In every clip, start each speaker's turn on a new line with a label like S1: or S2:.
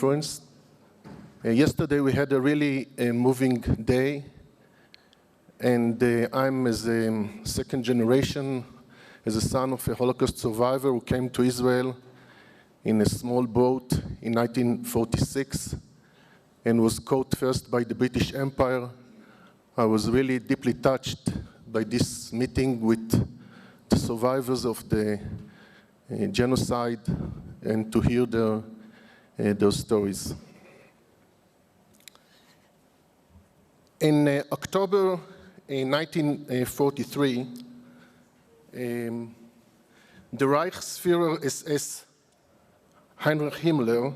S1: conference. Yesterday we had a really moving day, and I'm, as a second generation, as a son of a Holocaust survivor who came to Israel in a small boat in 1946 and was caught first by the British Empire. I was really deeply touched by this meeting with the survivors of the genocide and to hear those stories. In October 1943, the Reichsführer SS Heinrich Himmler,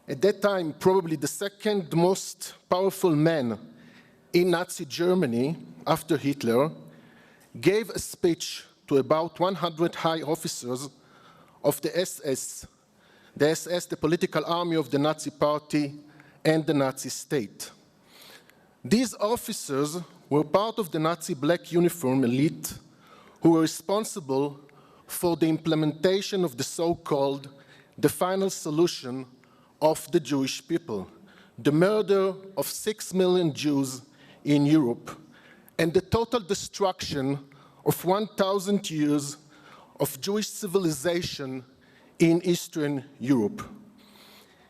S1: at that time probably the second most powerful man in Nazi Germany after Hitler, gave a speech to about 100 high officers of the SS, the political army of the Nazi Party and the Nazi state. These officers were part of the Nazi black uniform elite who were responsible for the implementation of the so-called the final solution of the Jewish people, the murder of 6 million Jews in Europe, and the total destruction of 1,000 years of Jewish civilization in Eastern Europe.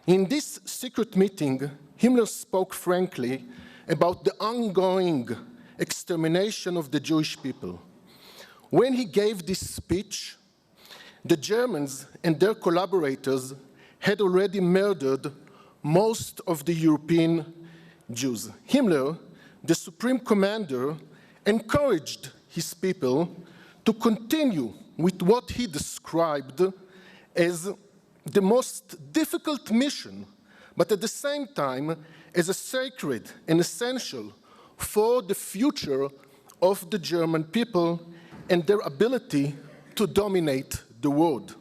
S1: In this secret meeting, Himmler spoke frankly about the ongoing extermination of the Jewish people. When he gave this speech, the Germans and their collaborators had already murdered most of the European Jews. Himmler, the supreme commander, encouraged his people to continue with what he described as the most difficult mission, but at the same time as a sacred and essential for the future of the German people and their ability to dominate the world.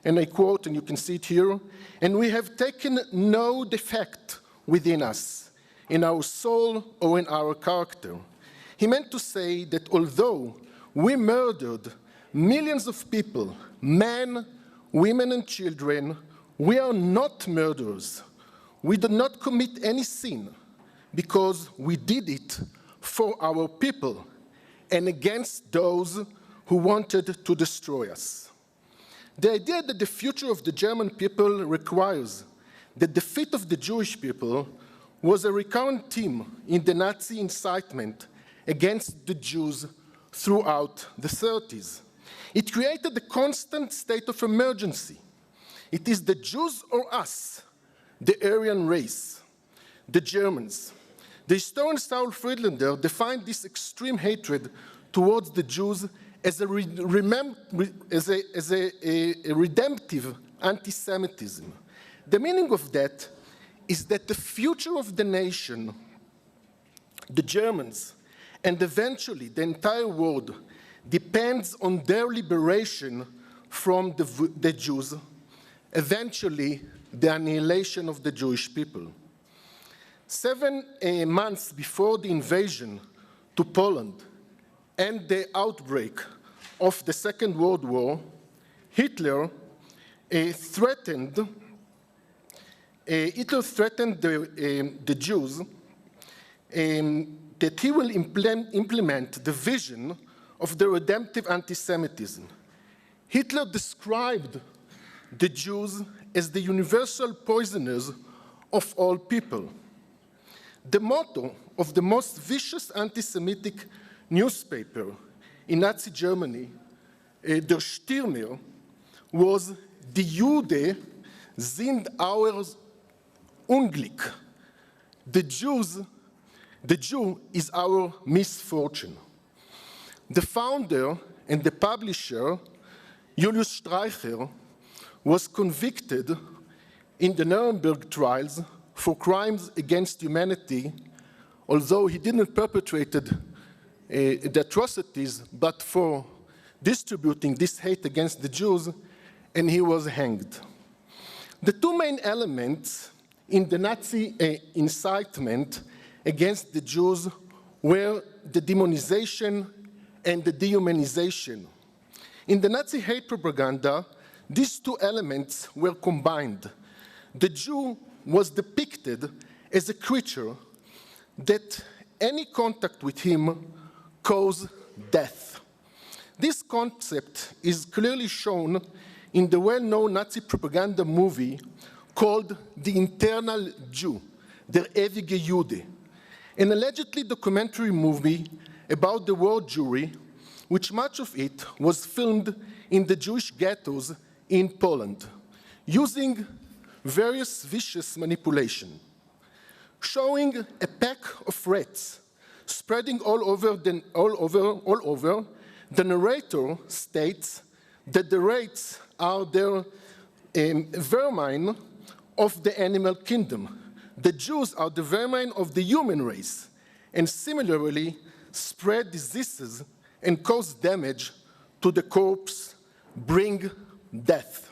S1: And I quote, and you can see it here, "And we have taken no defect within us, in our soul or in our character." He meant to say that although we murdered millions of people, men, women, and children, we are not murderers. We did not commit any sin because we did it for our people and against those who wanted to destroy us. The idea that the future of the German people requires the defeat of the Jewish people was a recurrent theme in the Nazi incitement against the Jews throughout the 30s. It created a constant state of emergency. It is the Jews or us, the Aryan race, the Germans. The historian Saul Friedlander defined this extreme hatred towards the Jews as a redemptive anti-Semitism. The meaning of that is that the future of the nation, the Germans, and eventually the entire world depends on their liberation from the Jews, eventually the annihilation of the Jewish people. 7 months before the invasion to Poland and the outbreak of the Second World War, Hitler threatened the Jews that he will implement the vision of the redemptive anti-Semitism. Hitler described the Jews as the universal poisoners of all people. The motto of the most vicious anti-Semitic newspaper in Nazi Germany, Der Stürmer, was "Die Jude sind our Unglück." The Jew is our misfortune. The founder and the publisher, Julius Streicher, was convicted in the Nuremberg trials for crimes against humanity, although he didn't perpetrate the atrocities, but for distributing this hate against the Jews, and he was hanged. The two main elements in the Nazi incitement against the Jews were the demonization and the dehumanization. In the Nazi hate propaganda, these two elements were combined. The Jew was depicted as a creature that any contact with him caused death. This concept is clearly shown in the well-known Nazi propaganda movie called The Internal Jew, Der ewige Jude, an allegedly documentary movie about the war Jewry, which much of it was filmed in the Jewish ghettos in Poland, using various vicious manipulation. Showing a pack of rats spreading all over, the narrator states that the rats are the vermin of the animal kingdom. The Jews are the vermin of the human race, and similarly spread diseases and cause damage to the corpse, bring death.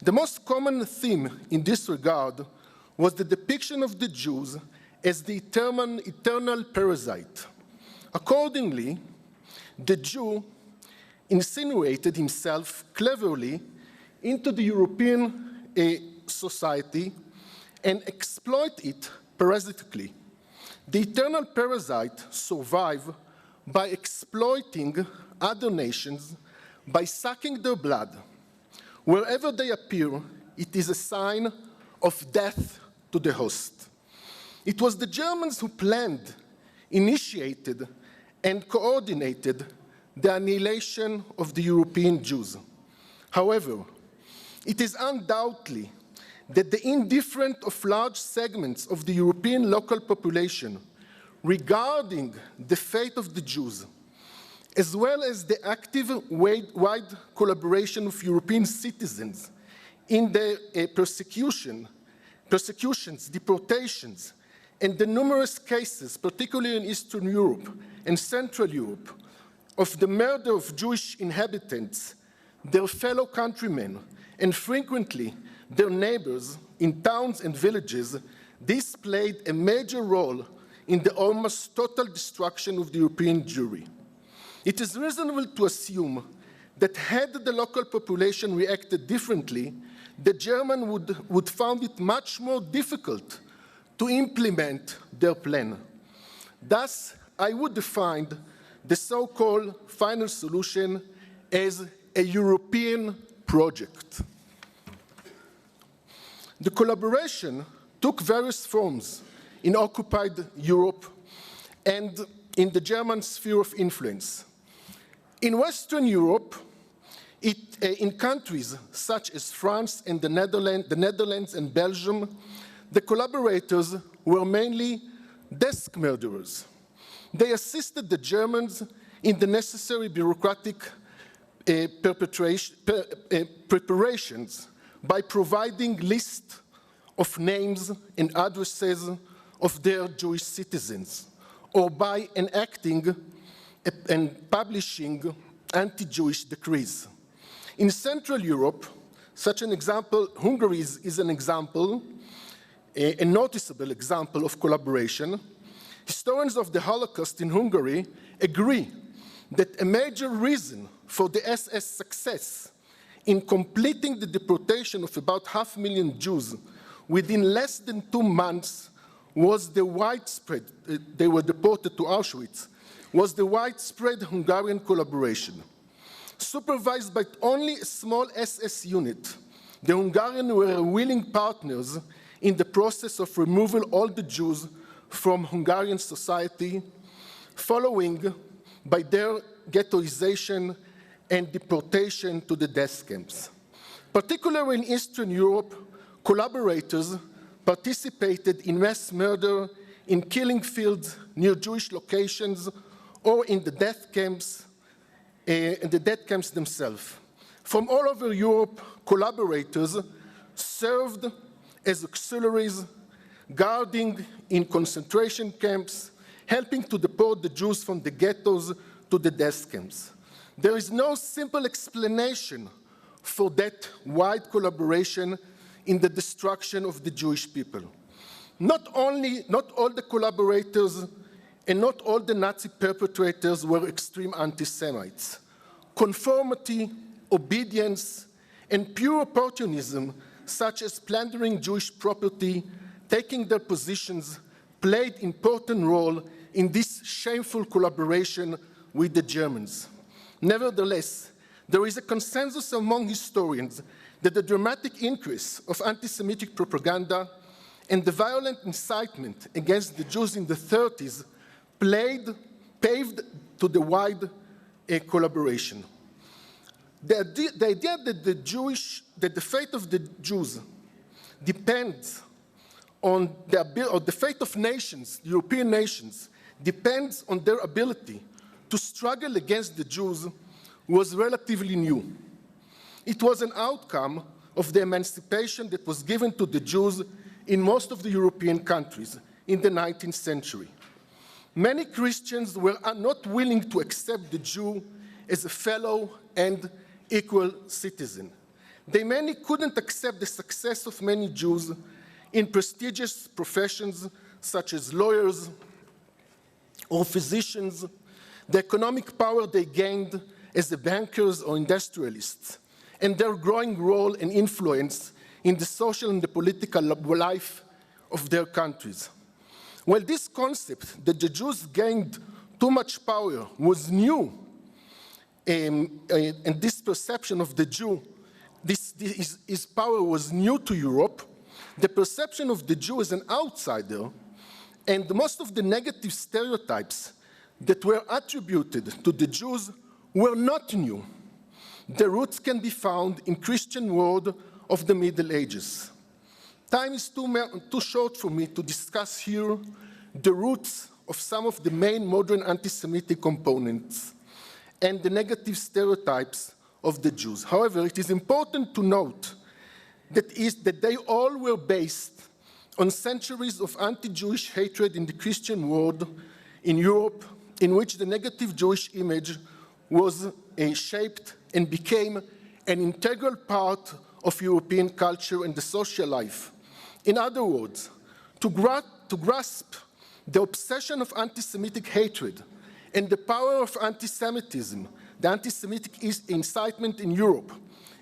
S1: The most common theme in this regard was the depiction of the Jews as the eternal parasite. Accordingly, the Jew insinuated himself cleverly into the European society and exploited it parasitically. The eternal parasite survives by exploiting other nations, by sucking their blood. Wherever they appear, it is a sign of death to the host. It was the Germans who planned, initiated, and coordinated the annihilation of the European Jews. However, it is undoubtedly that the indifference of large segments of the European local population regarding the fate of the Jews, as well as the active wide collaboration of European citizens in the persecutions, deportations, and the numerous cases, particularly in Eastern Europe and Central Europe, of the murder of Jewish inhabitants, their fellow countrymen, and frequently their neighbors in towns and villages, this played a major role in the almost total destruction of the European Jewry. It is reasonable to assume that had the local population reacted differently, the Germans would find it much more difficult to implement their plan. Thus, I would define the so-called final solution as a European project. The collaboration took various forms in occupied Europe and in the German sphere of influence. In Western Europe, in countries such as France and the Netherlands and Belgium, the collaborators were mainly desk murderers. They assisted the Germans in the necessary bureaucratic preparations by providing lists of names and addresses of their Jewish citizens, or by enacting and publishing anti-Jewish decrees. In Central Europe, such an example, Hungary is an example, a noticeable example of collaboration. Historians of the Holocaust in Hungary agree that a major reason for the SS success in completing the deportation of about 500,000 Jews within less than 2 months was the widespread, they were deported to Auschwitz, was the widespread Hungarian collaboration. Supervised by only a small SS unit, the Hungarians were willing partners in the process of removing all the Jews from Hungarian society, following by their ghettoization and deportation to the death camps. Particularly in Eastern Europe, collaborators participated in mass murder in killing fields near Jewish locations or in the death camps, themselves. From all over Europe, collaborators served as auxiliaries, guarding in concentration camps, helping to deport the Jews from the ghettos to the death camps. There is no simple explanation for that wide collaboration in the destruction of the Jewish people. Not all the collaborators and not all the Nazi perpetrators were extreme anti-Semites. Conformity, obedience, and pure opportunism, such as plundering Jewish property, taking their positions, played an important role in this shameful collaboration with the Germans. Nevertheless, there is a consensus among historians that the dramatic increase of anti-Semitic propaganda and the violent incitement against the Jews in the 30s paved to the wide collaboration. The idea that the fate of the Jews depends on the fate of nations, European nations, depends on their ability to struggle against the Jews was relatively new. It was an outcome of the emancipation that was given to the Jews in most of the European countries in the 19th century. Many Christians were not willing to accept the Jew as a fellow and equal citizen. Many couldn't accept the success of many Jews in prestigious professions such as lawyers or physicians, the economic power they gained as the bankers or industrialists, and their growing role and influence in the social and the political life of their countries. While this concept that the Jews gained too much power was new, and this perception of the Jew, his power was new to Europe, the perception of the Jew as an outsider and most of the negative stereotypes that were attributed to the Jews were not new. The roots can be found in Christian world of the Middle Ages. Time is too short for me to discuss here the roots of some of the main modern anti-Semitic components and the negative stereotypes of the Jews. However, it is important to note that they all were based on centuries of anti-Jewish hatred in the Christian world in Europe, in which the negative Jewish image was shaped and became an integral part of European culture and the social life. In other words, to grasp the obsession of anti-Semitic hatred and the power of anti-Semitism, the anti-Semitic incitement in Europe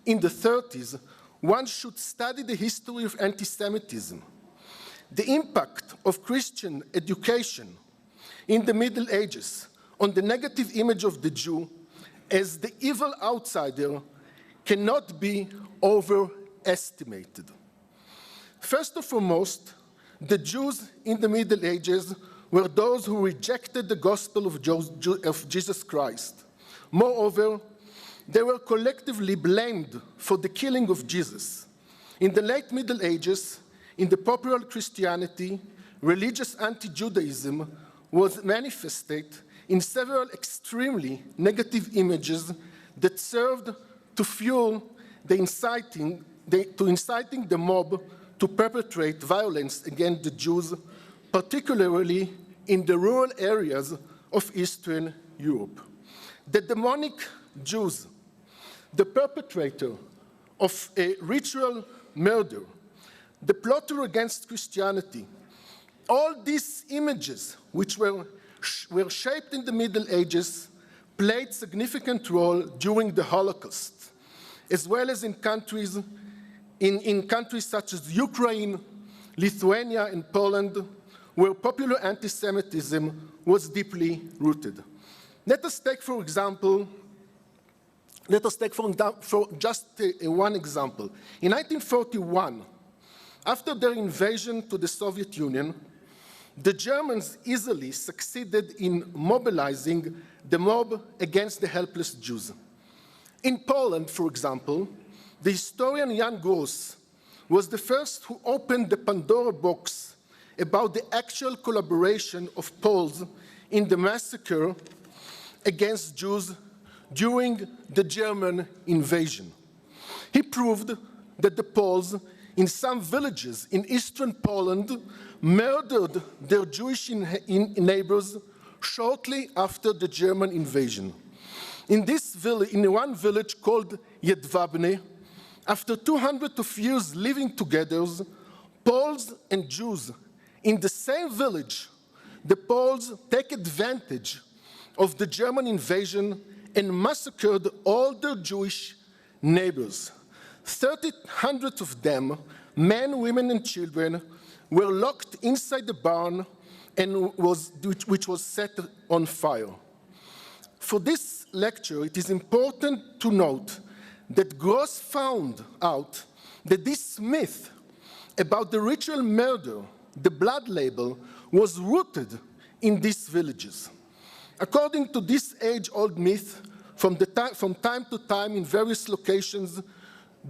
S1: in the 30s, one should study the history of anti-Semitism. The impact of Christian education in the Middle Ages on the negative image of the Jew as the evil outsider cannot be overestimated. First and foremost, the Jews in the Middle Ages were those who rejected the gospel of Jesus Christ. Moreover, they were collectively blamed for the killing of Jesus. In the late Middle Ages, in the popular Christianity, religious anti-Judaism was manifested in several extremely negative images that served to fuel inciting the mob to perpetrate violence against the Jews, particularly in the rural areas of Eastern Europe. The demonic Jews, the perpetrator of a ritual murder, the plotter against Christianity, all these images, which were shaped in the Middle Ages, played significant role during the Holocaust, as well as in countries such as Ukraine, Lithuania, and Poland, where popular anti-Semitism was deeply rooted. Let us take, for just one example. In 1941, after their invasion to the Soviet Union, the Germans easily succeeded in mobilizing the mob against the helpless Jews. In Poland, for example, the historian Jan Gross was the first who opened the Pandora box about the actual collaboration of Poles in the massacre against Jews during the German invasion. He proved that the Poles in some villages in eastern Poland murdered their Jewish neighbors shortly after the German invasion. In one village called Jedwabne, after 200 years living together, Poles and Jews in the same village, the Poles take advantage of the German invasion and massacred all their Jewish neighbors. hundreds of them, men, women, and children, were locked inside the barn which was set on fire. For this lecture, it is important to note that Gross found out that this myth about the ritual murder, the blood label, was rooted in these villages. According to this age-old myth, from time to time in various locations,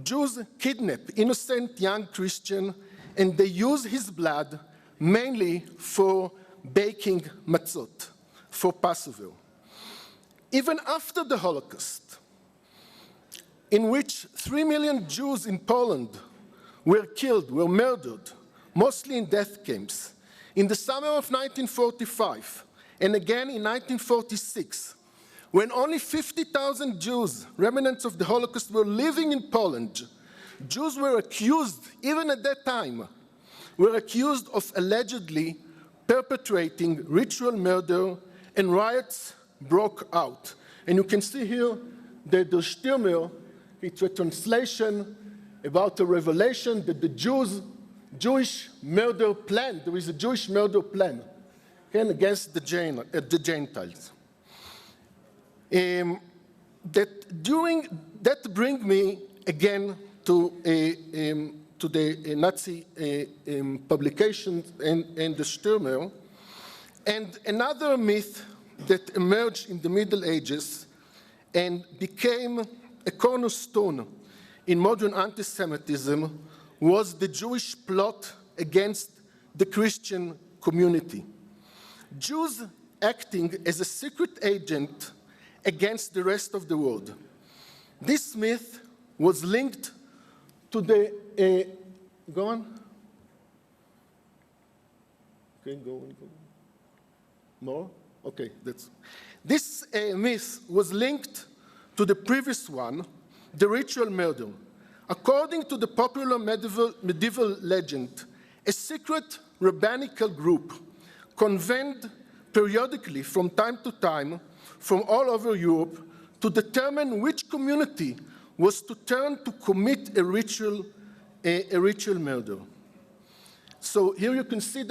S1: Jews kidnap innocent young Christians and they use his blood mainly for baking matzot, for Passover. Even after the Holocaust, in which 3 million Jews in Poland were killed, were murdered, mostly in death camps, in the summer of 1945, and again in 1946, when only 50,000 Jews, remnants of the Holocaust, were living in Poland, Jews were accused, even at that time, were accused of allegedly perpetrating ritual murder, and riots broke out. And you can see here that the Stürmer, it's a translation about a revelation that the Jewish murder plan, there is a Jewish murder plan against the Gentiles. That brings me again to the Nazi publications and the Stürmer, and another myth that emerged in the Middle Ages and became a cornerstone in modern anti-Semitism was the Jewish plot against the Christian community. Jews acting as a secret agent against the rest of the world. This myth was linked to the, go on? Okay, go on. More? Okay, this myth was linked to the previous one, the ritual murder. According to the popular medieval legend, a secret rabbinical group convened periodically from time to time from all over Europe to determine which community was to turn to commit a ritual murder. So here you can see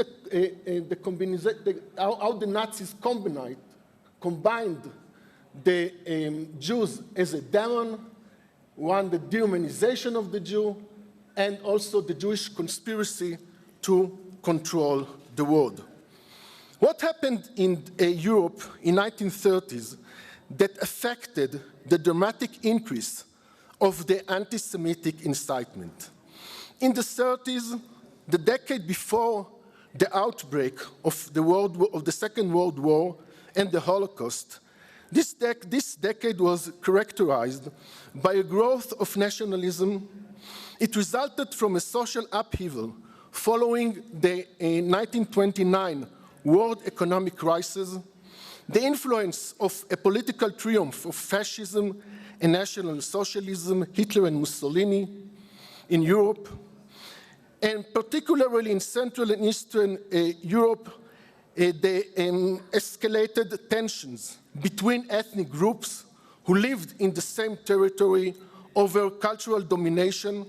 S1: how the Nazis combined the Jews as a demon, the dehumanization of the Jew, and also the Jewish conspiracy to control the world. What happened in Europe in the 1930s that affected the dramatic increase of the anti-Semitic incitement? In the 30s, the decade before the outbreak of the Second World War and the Holocaust, this decade was characterized by a growth of nationalism. It resulted from a social upheaval following the 1929 world economic crisis, the influence of a political triumph of fascism and National Socialism, Hitler and Mussolini in Europe, and particularly in Central and Eastern Europe, the escalated tensions between ethnic groups who lived in the same territory over cultural domination,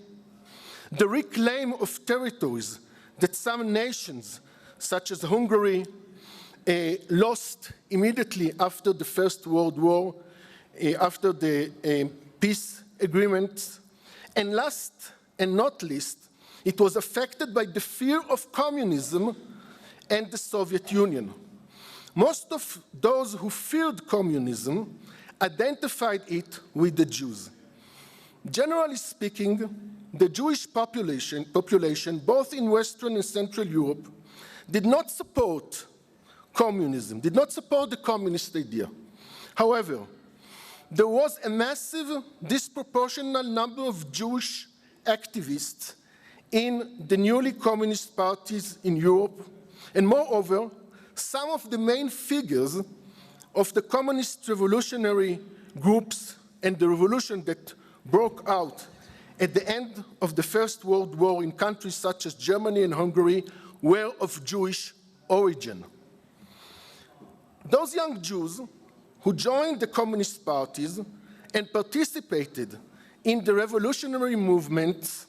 S1: the reclaim of territories that some nations, such as Hungary, lost immediately after the First World War, after the peace agreements. And last and not least, it was affected by the fear of communism and the Soviet Union. Most of those who feared communism identified it with the Jews. Generally speaking, the Jewish population, both in Western and Central Europe, did not support communism, did not support the communist idea. However, there was a massive, disproportionate number of Jewish activists in the newly communist parties in Europe, and moreover, some of the main figures of the communist revolutionary groups and the revolution that broke out at the end of the First World War in countries such as Germany and Hungary were of Jewish origin. Those young Jews who joined the communist parties and participated in the revolutionary movement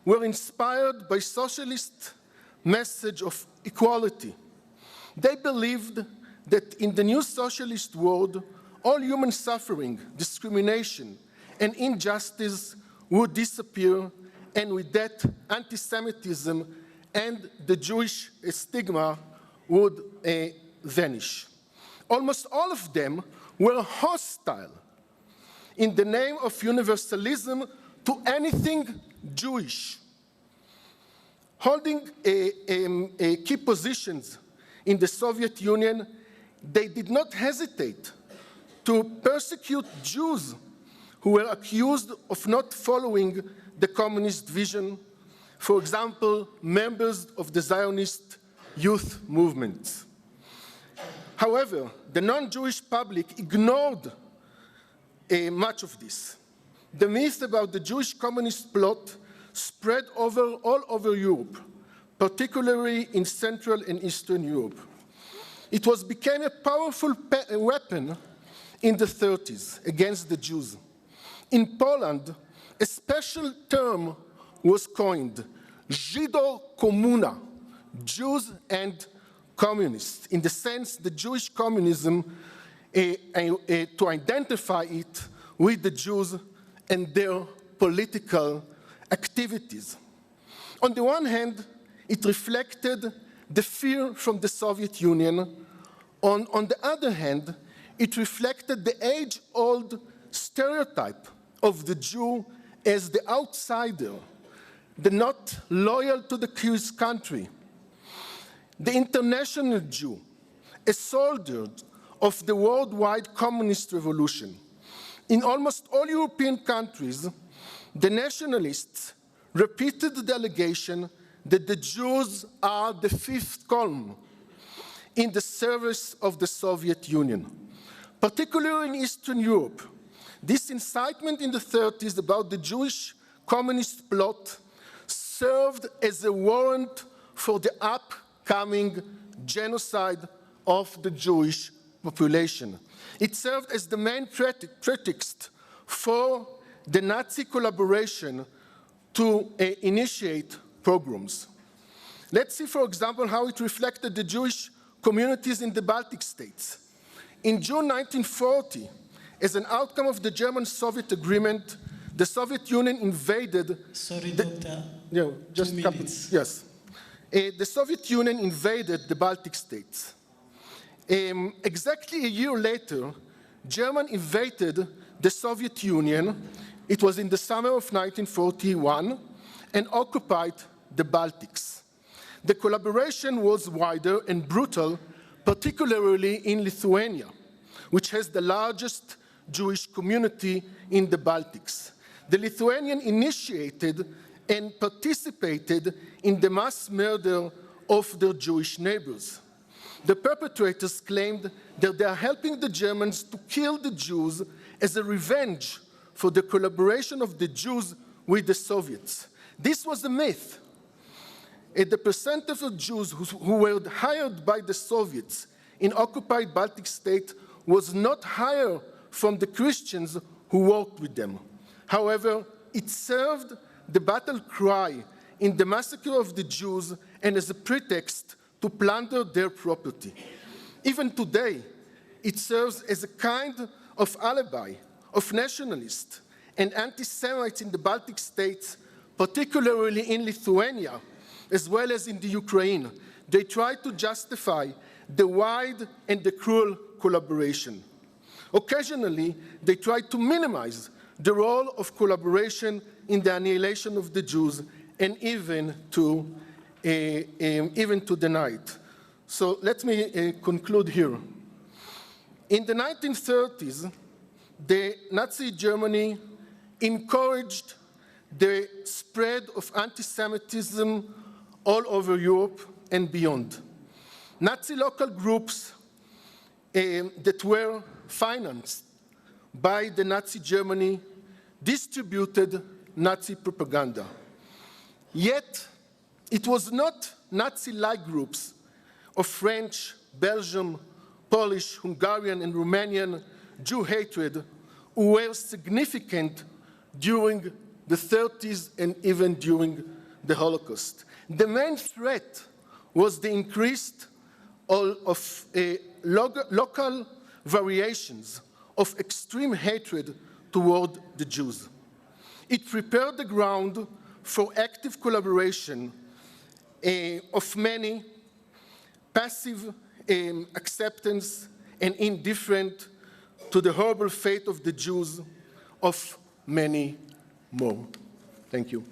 S1: were inspired by socialist message of equality. They believed that in the new socialist world, all human suffering, discrimination, and injustice would disappear, and with that, anti-Semitism and the Jewish stigma would vanish. Almost all of them were hostile in the name of universalism to anything Jewish. Holding key positions in the Soviet Union, they did not hesitate to persecute Jews who were accused of not following the communist vision, for example, members of the Zionist youth movement. However, the non-Jewish public ignored much of this. The myth about the Jewish communist plot spread all over Europe, particularly in Central and Eastern Europe. It became a powerful weapon in the 30s against the Jews. In Poland, a special term was coined, Żydo-komuna, Jews and communists, in the sense the Jewish communism to identify it with the Jews and their political activities. On the one hand, it reflected the fear from the Soviet Union. On the other hand, it reflected the age-old stereotype of the Jew as the outsider, the not loyal to the his country, the international Jew, a soldier of the worldwide communist revolution. In almost all European countries, the nationalists repeated the allegation that the Jews are the fifth column in the service of the Soviet Union. Particularly in Eastern Europe, this incitement in the 30s about the Jewish communist plot served as a warrant for the upcoming genocide of the Jewish population. It served as the main pretext for the Nazi collaboration to initiate pogroms. Let's see, for example, how it reflected the Jewish communities in the Baltic states. In June 1940, as an outcome of the German-Soviet agreement, the Soviet Union invaded...
S2: Sorry, Doctor.
S1: Just 2 minutes. Yes. The Soviet Union invaded the Baltic states. Exactly a year later, Germany invaded the Soviet Union. It was in the summer of 1941 and occupied the Baltics. The collaboration was wider and brutal, particularly in Lithuania, which has the largest Jewish community in the Baltics. The Lithuanians initiated and participated in the mass murder of their Jewish neighbors. The perpetrators claimed that they are helping the Germans to kill the Jews as a revenge for the collaboration of the Jews with the Soviets. This was a myth. The percentage of Jews who were hired by the Soviets in occupied Baltic states was not higher from the Christians who worked with them. However, it served the battle cry in the massacre of the Jews and as a pretext to plunder their property. Even today, it serves as a kind of alibi of nationalists and anti-Semites in the Baltic states, particularly in Lithuania, as well as in the Ukraine. They try to justify the wide and the cruel collaboration. Occasionally, they try to minimize the role of collaboration in the annihilation of the Jews and even to deny it. So let me conclude here. In the 1930s, the Nazi Germany encouraged the spread of anti-Semitism all over Europe and beyond. Nazi local groups that were financed by the Nazi Germany distributed Nazi propaganda. Yet, it was not Nazi-like groups of French, Belgian, Polish, Hungarian, and Romanian Jew hatred who were significant during the 30s and even during the Holocaust. The main threat was the increased of local variations of extreme hatred toward the Jews. It prepared the ground for active collaboration of many, passive acceptance and indifferent to the horrible fate of the Jews of many more. Thank you.